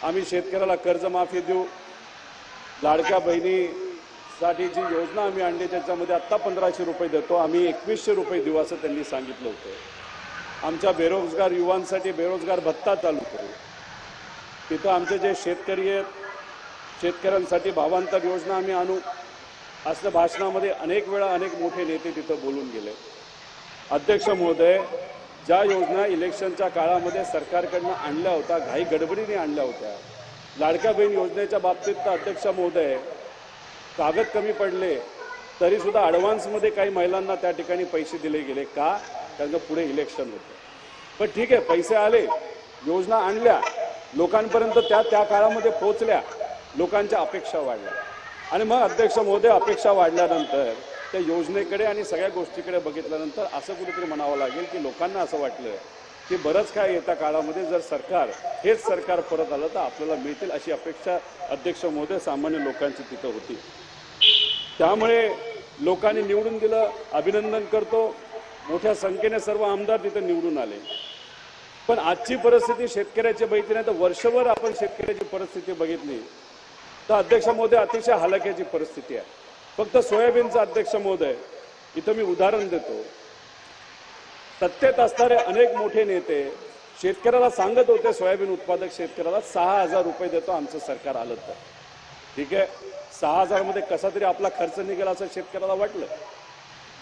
आम्ही शेतकऱ्याला कर्जमाफी देऊ, लाडक्या बहिणीसाठी जी योजना आम्ही आणली त्याच्यामध्ये आत्ता 1500 रुपये देतो, आम्ही 2100 रुपये देऊ असं त्यांनी सांगितलं होतं। आमच्या बेरोजगार युवांसाठी बेरोजगार भत्ता चालू करू, तिथं आमचे जे शेतकरी आहेत शेतकऱ्यांसाठी भावांतर योजना आम्ही आणू असं भाषणामध्ये अनेक वेळा अनेक मोठे नेते तिथं बोलून गेले। अध्यक्ष महोदय, ज्या योजना इलेक्शनच्या काळामध्ये सरकारकडनं आणल्या होत्या, घाई गडबडीने आणल्या होत्या, लाडक्या बहीण योजनेच्या बाबतीत तर अध्यक्ष महोदय कागद कमी पडले तरी सुद्धा ॲडव्हान्समध्ये काही महिलांना त्या ठिकाणी पैसे दिले गेले का? कारण पुढे इलेक्शन होतं। पण ठीक आहे, पैसे आले, योजना आणल्या, लोकांपर्यंत त्या काळामध्ये पोहोचल्या, लोकांच्या अपेक्षा वाढल्या आणि मग अध्यक्ष महोदय अपेक्षा वाढल्यानंतर त्या योजनेकडे आणि सगळ्या गोष्टीकडे बघितल्यानंतर असं कुठेतरी म्हणावं लागेल की लोकांना असं वाटलं की बरंच काय येत्या काळामध्ये जर सरकार हेच सरकार परत आलं तर आपल्याला मिळतील अशी अपेक्षा अध्यक्ष महोदय सामान्य लोकांची तिथं होती। त्यामुळे लोकांनी निवडून दिलं, अभिनंदन करतो। मोठ्या संख्येने सर्व आमदार तिथं निवडून आले। पण आजची परिस्थिती शेतकऱ्याची बघितली नाही तर वर्षभर आपण शेतकऱ्याची परिस्थिती बघितली तर अध्यक्ष महोदय अतिशय हलाखीची परिस्थिती आहे। फक्त सोयाबीनचं अध्यक्ष महोदय इथं मी उदाहरण देतो, सत्तेत असणारे अनेक मोठे नेते शेतकऱ्याला सांगत होते, सोयाबीन उत्पादक शेतकऱ्याला 6000 रुपये देतो आमचं सरकार आलं तर। ठीक आहे, 6000 मध्ये कसा तरी आपला खर्च निघेल असं शेतकऱ्याला वाटलं।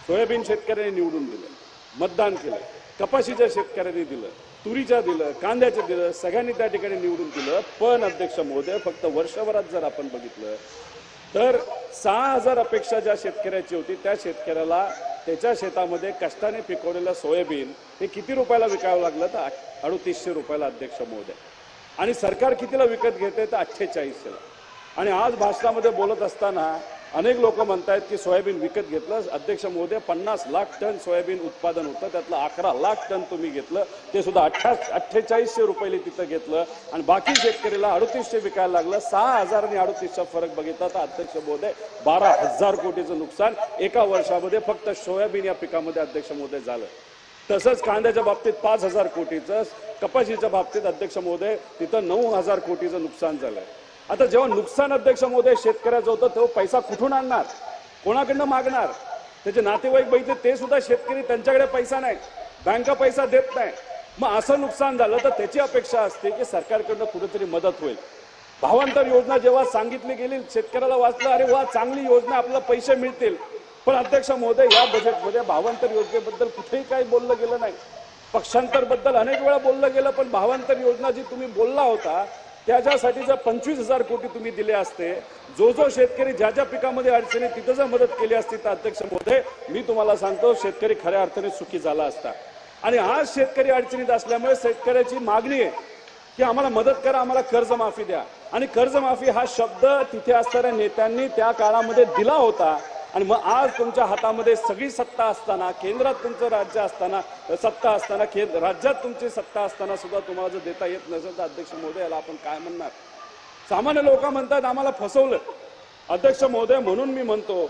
सोयाबीन शेतकऱ्यांनी निवडून दिलं, मतदान केलं, कपाशीच्या शेतकऱ्यांनी दिलं, तुरीच्या दिलं, कांद्याचं दिलं, सगळ्यांनी त्या ठिकाणी निवडून दिलं। पण अध्यक्ष महोदय फक्त वर्षभरात जर आपण बघितलं तर 6000 अपेक्षा ज्या शेतकऱ्याची होती त्या शेतकऱ्याला त्याच्या शेतामध्ये कष्टाने पिकवलेलं सोयाबीन हे किती रुपयाला विकावं लागलं तर 3800 रुपयाला अध्यक्ष महोदय, आणि सरकार कितीला विकत घेते तर 4800ला। आणि आज भाषणामध्ये बोलत असताना अनेक लोक म्हणतात की सोयाबीन विकत घेतलं। अध्यक्ष महोदय 50 लाख टन सोयाबीन उत्पादन होतं, त्यातलं 11 लाख टन तुम्ही घेतलं, ते सुद्धा 4800 रुपये तिथं घेतलं आणि बाकी शेतकऱ्याला 3800 विकायला लागलं। 6000 आणि 3800 फरक बघितला तर अध्यक्ष महोदय 12000 कोटीचं नुकसान एका वर्षामध्ये फक्त सोयाबीन या पिकामध्ये अध्यक्ष महोदय झालं। तसंच कांद्याच्या बाबतीत 5000 कोटीचं, कपाशीच्या बाबतीत अध्यक्ष महोदय तिथं 9000 कोटीचं नुकसान झालंय। आता जेव्हा नुकसान अध्यक्ष महोदय शेतकऱ्याचं होतं तेव्हा पैसा कुठून आणणार, कोणाकडनं मागणार? त्याचे नातेवाईक बघितले ते सुद्धा शेतकरी, त्यांच्याकडे पैसा नाही, बँका पैसा देत नाही। मग असं नुकसान झालं तर त्याची अपेक्षा असते की सरकारकडनं कुठेतरी मदत होईल। भावांतर योजना जेव्हा सांगितली गेली शेतकऱ्याला वाचलं, अरे वा चांगली योजना, आपल्याला पैसे मिळतील। पण अध्यक्ष महोदय या बजेटमध्ये भावांतर योजनेबद्दल कुठेही काही बोललं गेलं नाही। पक्षांतर बद्दल अनेक वेळा बोललं गेलं, पण भावांतर योजना जी तुम्ही बोलला होता त्याच्यासाठी जर 25,000 कोटी तुम्ही दिले असते, जो शेतकरी ज्या ज्या पिकामध्ये अडचणी तिथं जर मदत केली असती तर अध्यक्ष महोदय मी तुम्हाला सांगतो शेतकरी खऱ्या अर्थाने सुखी झाला असता। आणि आज शेतकरी अडचणीत असल्यामुळे शेतकऱ्याची मागणी आहे की आम्हाला मदत करा, आम्हाला कर्जमाफी द्या। आणि कर्जमाफी हा शब्द तिथे असणाऱ्या नेत्यांनी त्या काळामध्ये दिला होता। आणि मग आज तुमच्या हातामध्ये सगळी सत्ता असताना, केंद्रात तुमचं राज्य असताना सत्ता असताना, राज्यात तुमची सत्ता असताना सुद्धा तुम्हाला जर देता येत नसेल तर अध्यक्ष महोदय याला आपण काय म्हणणार? सामान्य लोक म्हणतात आम्हाला फसवलं। अध्यक्ष महोदय म्हणून मी म्हणतो,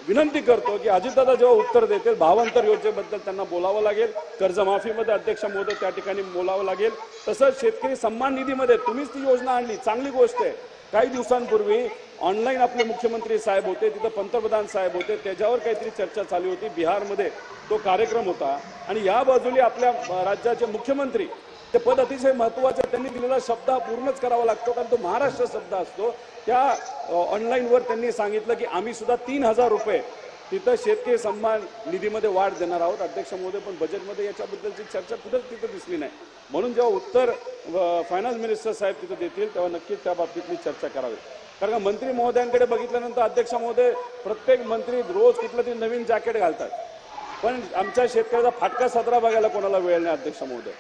विनंती करतो की अजितदादा जेव्हा उत्तर देतील भावांतर योजनेबद्दल त्यांना बोलावं लागेल, कर्जमाफीमध्ये अध्यक्ष महोदय त्या ठिकाणी बोलावं लागेल। तसंच शेतकरी सन्मान निधीमध्ये तुम्हीच ती योजना आणली, चांगली गोष्ट आहे। काही दिवसांपूर्वी ऑनलाईन आपले मुख्यमंत्री साहेब होते, तिथं पंतप्रधान साहेब होते, त्याच्यावर काहीतरी चर्चा चालू होती, बिहारमध्ये तो कार्यक्रम होता। आणि या बाजूला आपल्या राज्याचे मुख्यमंत्री, ते पद अतिशय महत्त्वाचं, त्यांनी दिलेला शब्द हा पूर्णच करावा लागतो कारण तो महाराष्ट्र शब्द असतो। त्या ऑनलाईनवर त्यांनी सांगितलं की आम्ही सुद्धा 3000 रुपये तिथं शेतकरी सन्मान निधीमध्ये वाढ देणार आहोत। अध्यक्ष महोदय पण बजेटमध्ये याच्याबद्दलची चर्चा कुठंच तिथं दिसली नाही। म्हणून जेव्हा उत्तर फायनान्स मिनिस्टर साहेब तिथं देतील तेव्हा नक्कीच त्या बाबतीतली चर्चा करावी। कारण मंत्री महोदयांकडे बघितल्यानंतर अध्यक्ष महोदय प्रत्येक मंत्री रोज कुठलं तरी नवीन जॅकेट घालतात, पण आमच्या शेतकऱ्याचा फाटका सदरा बघायला कोणाला वेळ नाही अध्यक्ष महोदय।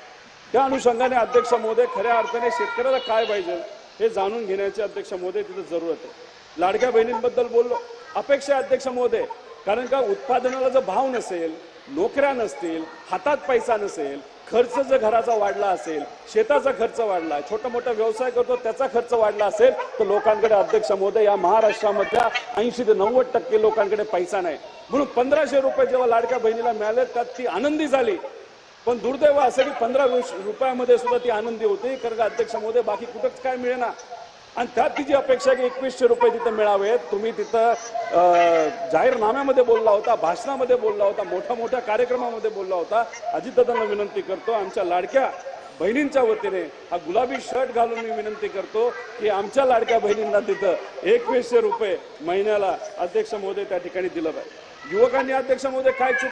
त्या अनुषंगाने अध्यक्ष महोदय खऱ्या अर्थाने शेतकऱ्याला काय पाहिजे हे जाणून घेण्याची अध्यक्ष महोदय तिथं जरूरत आहे। लाडक्या बहिणींबद्दल बोललो, अपेक्षा अध्यक्ष महोदय, कारण का उत्पादनाला जर भाव नसेल, नोकऱ्या नसतील, हातात पैसा नसेल, खर्च जर घराचा वाढला असेल, शेताचा खर्च वाढला, छोटा मोठा व्यवसाय करतो त्याचा खर्च वाढला असेल तर लोकांकडे अध्यक्ष महोदय या महाराष्ट्रामधल्या 80 ते 90% लोकांकडे पैसा नाही। म्हणून 1500 रुपये जेव्हा लाडक्या बहिणीला मिळाले त्यात ती आनंदी झाली। पण दुर्दैव असं की 15-20 रुपयामध्ये सुद्धा ती आनंदी होते, कारण अध्यक्ष महोदय बाकी कुठंच काय मिळेना. आणि त्यात तिची अपेक्षा की 2100 रुपये तिथं मिळावेत. तुम्ही तिथं जाहीरनाम्यामध्ये बोलला होता, भाषणामध्ये बोलला होता, मोठ्या कार्यक्रमामध्ये बोलला होता. अजितदादांना विनंती करतो, आमच्या लाडक्या बहिणींच्या वतीने हा गुलाबी शर्ट घालून मी विनंती करतो की आमच्या लाडक्या बहिणींना तिथं 2100 रुपये महिन्याला अध्यक्ष महोदय त्या ठिकाणी दिलं पाहिजे. युवकांनी अध्यक्ष महोदय काय चूक.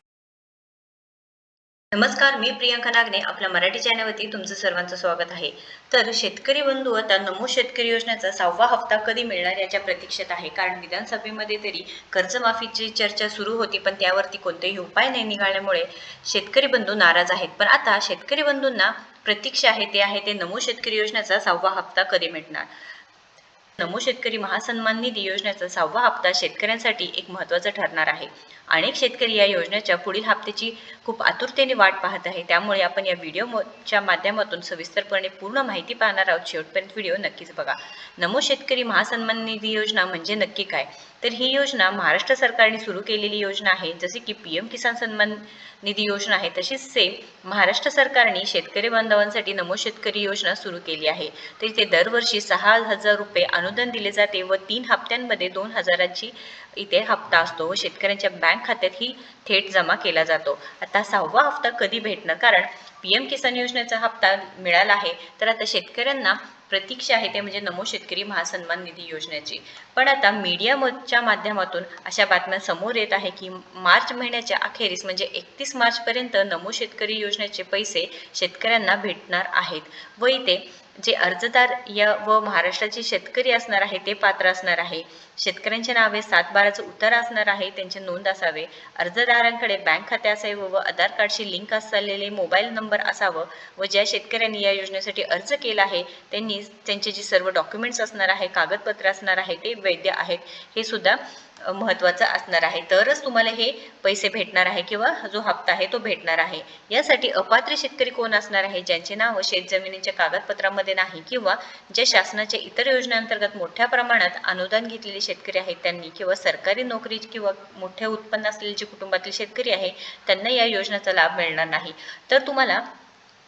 नमस्कार, मी प्रियंका नागने आपल्या मराठी चॅनलवरती तुमचं सर्वांचं स्वागत आहे. तर शेतकरी बंधू आता नमो शेतकरी योजनेचा 6वा हप्ता कधी मिळणार याच्या प्रतीक्षेत आहे. कारण विधानसभेमध्ये तरी कर्जमाफीची चर्चा सुरू होती, पण त्यावरती कोणतेही उपाय नाही निघाल्यामुळे शेतकरी बंधू नाराज आहेत. पण आता शेतकरी बंधूंना प्रतीक्षा आहे ते आहे ते नमो शेतकरी योजनेचा 6वा हप्ता कधी मिळणार. नमो शेतकरी महासन्मान निधी योजनेचा 6वा हप्ता शेतकऱ्यांसाठी एक महत्त्वाचा ठरणार आहे. अनेक शेतकरी या योजनेच्या पुढील हप्त्याची खूप आतुरतेने वाट पाहत आहे. त्यामुळे आपण या व्हिडिओच्या माध्यमातून सविस्तरपणे पूर्ण माहिती पाहणार आहोत. शेवटपर्यंत व्हिडिओ नक्कीच बघा. नमो शेतकरी महासन्मान निधी योजना म्हणजे नक्की काय? तर ही योजना महाराष्ट्र सरकारने सुरू केलेली योजना आहे. जसे की PM किसान सन्मान निधी योजना आहे, तशीच सेम महाराष्ट्र सरकारने शेतकरी बांधवांसाठी नमो शेतकरी योजना सुरू केली आहे. तर इथे दरवर्षी 6,000 रुपये अनुदान दिले जाते व 3 हप्त्यांमध्ये 2,000ची इथे हप्ता असतो व शेतकऱ्यांच्या बँक खात्यात ही थेट जमा केला जातो. आता 6वा हप्ता कधी भेटणार? कारण PM किसान योजनेचा हप्ता मिळाला आहे, तर आता शेतकऱ्यांना प्रतीक्षा आहे ते म्हणजे नमो शेतकरी महासन्मान निधी योजनेची. पण आता मीडियाच्या माध्यमातून अशा बातम्या समोर येत आहे की मार्च महिन्याच्या अखेरीस म्हणजे 31 मार्चपर्यंत नमो शेतकरी योजनेचे पैसे शेतकऱ्यांना भेटणार आहेत व इथे जे अर्जदार व महाराष्ट्राचे शेतकरी असणार आहे ते पात्र असणार आहे. शेतकऱ्यांच्या नावे 7/12चं उतारा असणार आहे, त्यांचे नोंद असावे. अर्जदारांकडे बँक खाते असावे व आधार कार्डशी लिंक असलेले मोबाईल नंबर असावं व ज्या शेतकऱ्यांनी या योजनेसाठी अर्ज केला आहे त्यांनी त्यांचे जे सर्व डॉक्युमेंट्स असणार आहे, कागदपत्र असणार आहे ते वैध आहेत हे सुद्धा महत्त्वाचं असणार आहे. तरच तुम्हाला हे पैसे भेटणार आहे किंवा जो हप्ता आहे तो भेटणार आहे. यासाठी अपात्र शेतकरी कोण असणार आहे? ज्यांचे नाव शेतजमिनीच्या कागदपत्रामध्ये नाही किंवा ज्या शासनाच्या इतर योजनेअंतर्गत मोठ्या प्रमाणात अनुदान घेतलेले शेतकरी आहेत त्यांनी किंवा सरकारी नोकरी किंवा मोठे उत्पन्न असलेले जे कुटुंबातील शेतकरी आहे त्यांना या योजनेचा लाभ मिळणार नाही. तर तुम्हाला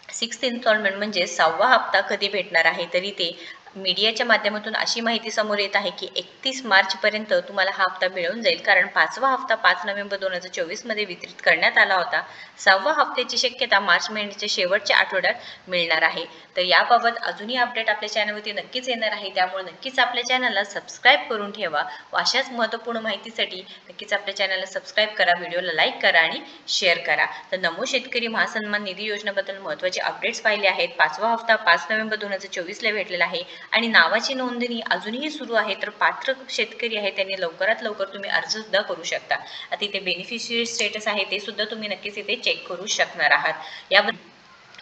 6th इन्स्टॉलमेंट म्हणजे 6वा हप्ता कधी भेटणार आहे? तरी ते मीडियाच्या माध्यमातून अशी माहिती समोर येत आहे की 31 मार्चपर्यंत तुम्हाला हा हप्ता मिळून जाईल. कारण 5वा हप्ता 5 नोव्हेंबर 2024 मध्ये वितरित करण्यात आला होता. 6व्या हप्त्याची शक्यता मार्च महिन्याच्या शेवटच्या आठवड्यात मिळणार आहे. तर याबाबत अजूनही अपडेट आपल्या चॅनलवरती नक्कीच येणार आहे. त्यामुळे नक्कीच आपल्या चॅनलला सबस्क्राईब करून ठेवा व अशाच महत्त्वपूर्ण माहितीसाठी नक्कीच आपल्या चॅनलला सबस्क्राईब करा, व्हिडिओला लाईक करा आणि शेअर करा. तर नमो शेतकरी महासन्मान निधी योजनेबद्दल महत्त्वाचे अपडेट्स पाहिले आहेत. 5वा हप्ता 5 नोव्हेंबर 2024 ला भेटलेला आहे आणि नावाची नोंदणी अजूनही सुरू आहे. तर पात्र शेतकरी आहे त्यांनी लवकरात लवकर तुम्ही अर्ज सुद्धा करू शकता. आता इथे बेनिफिशियरी स्टेटस आहे ते सुद्धा तुम्ही नक्कीच इथे चेक करू शकणार आहात.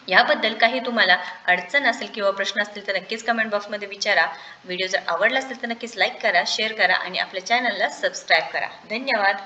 याबद्दल काही तुम्हाला अडचण असेल किंवा प्रश्न असतील तर नक्कीच कमेंट बॉक्समध्ये विचारा. व्हिडिओ जर आवडला असेल तर नक्कीच लाईक करा, शेअर करा आणि आपल्या चॅनलला सबस्क्राईब करा. धन्यवाद.